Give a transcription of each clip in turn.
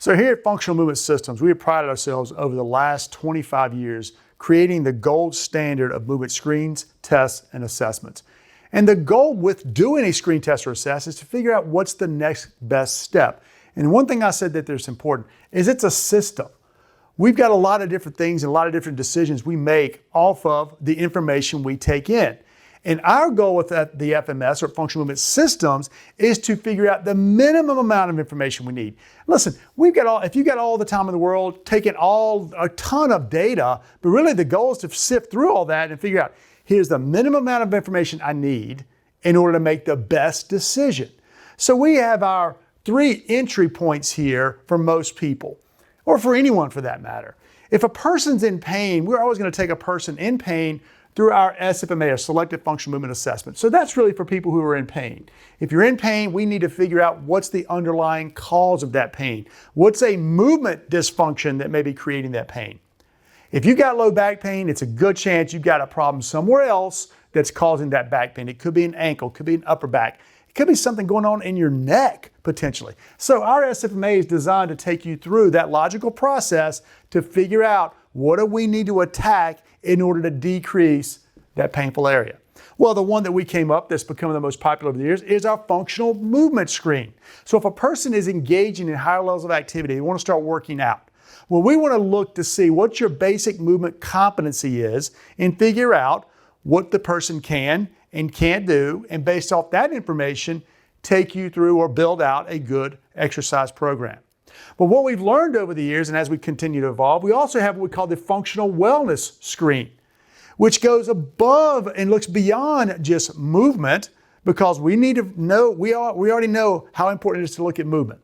So here at Functional Movement Systems, we have prided ourselves over the last 25 years creating the gold standard of movement screens, tests, and assessments. And the goal with doing a screen test or assess is to figure out what's the next best step. And one thing I said that there's important is it's a system. We've got a lot of different things and a lot of different decisions we make off of the information we take in. And our goal with the FMS, or Functional Movement Systems, is to figure out the minimum amount of information we need. Listen, if you've got all the time in the world, taking a ton of data, but really the goal is to sift through all that and figure out, here's the minimum amount of information I need in order to make the best decision. So we have our 3 entry points here for most people, or for anyone for that matter. If a person's in pain, we're always going to take a person in pain through our SFMA, or Selective Functional Movement Assessment. So that's really for people who are in pain. If you're in pain, we need to figure out what's the underlying cause of that pain. What's a movement dysfunction that may be creating that pain? If you've got low back pain, it's a good chance you've got a problem somewhere else that's causing that back pain. It could be an ankle, it could be an upper back. It could be something going on in your neck, potentially. So our SFMA is designed to take you through that logical process to figure out what do we need to attack in order to decrease that painful area. Well, the one that we came up that's become the most popular over the years is our functional movement screen. So if a person is engaging in higher levels of activity, they want to start working out. Well, we want to look to see what your basic movement competency is and figure out what the person can and can't do, and based off that information, take you through or build out a good exercise program. But what we've learned over the years, and as we continue to evolve, we also have what we call the functional wellness screen, which goes above and looks beyond just movement, because we need to know, we already know how important it is to look at movement.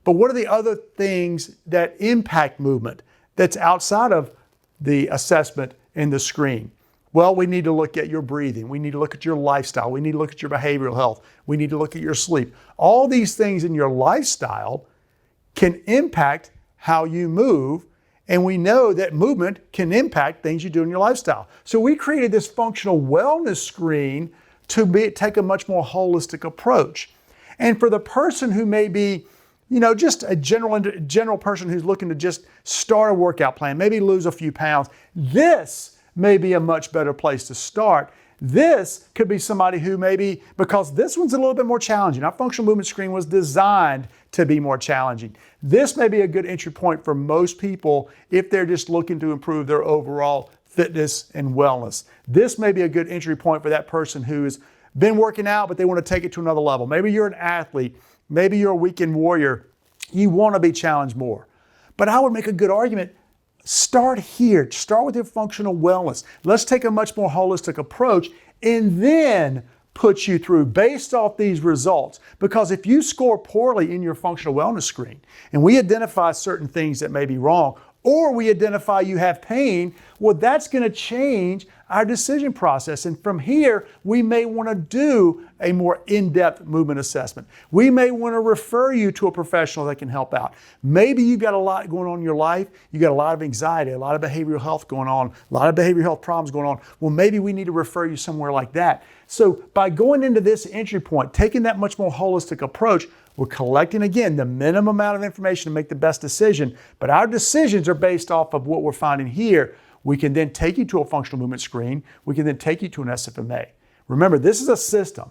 But what are the other things that impact movement that's outside of the assessment in the screen? Well, we need to look at your breathing. We need to look at your lifestyle. We need to look at your behavioral health. We need to look at your sleep. All these things in your lifestyle can impact how you move, and we know that movement can impact things you do in your lifestyle. So we created this functional wellness screen to take a much more holistic approach. And for the person who may be, just a general person who's looking to just start a workout plan, maybe lose a few pounds, this may be a much better place to start. This could be somebody who maybe, because this one's a little bit more challenging. Our functional movement screen was designed to be more challenging. This may be a good entry point for most people if they're just looking to improve their overall fitness and wellness. This may be a good entry point for that person who's been working out, but they want to take it to another level. Maybe you're an athlete. Maybe you're a weekend warrior. You want to be challenged more. But I would make a good argument. Start here. Start with your functional wellness. Let's take a much more holistic approach and then put you through based off these results. Because if you score poorly in your functional wellness screen and we identify certain things that may be wrong, or we identify you have pain, well, that's going to change our decision process. And from here, we may want to do a more in-depth movement assessment. We may want to refer you to a professional that can help out. Maybe you've got a lot going on in your life. You've got a lot of anxiety, a lot of behavioral health going on, a lot of behavioral health problems going on. Well, maybe we need to refer you somewhere like that. So by going into this entry point, taking that much more holistic approach, we're collecting, again, the minimum amount of information to make the best decision, but our decisions are based off of what we're finding here. We can then take you to a functional movement screen. We can then take you to an SFMA. Remember, this is a system.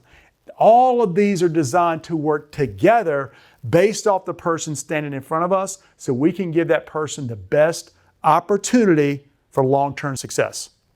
All of these are designed to work together based off the person standing in front of us, so we can give that person the best opportunity for long-term success.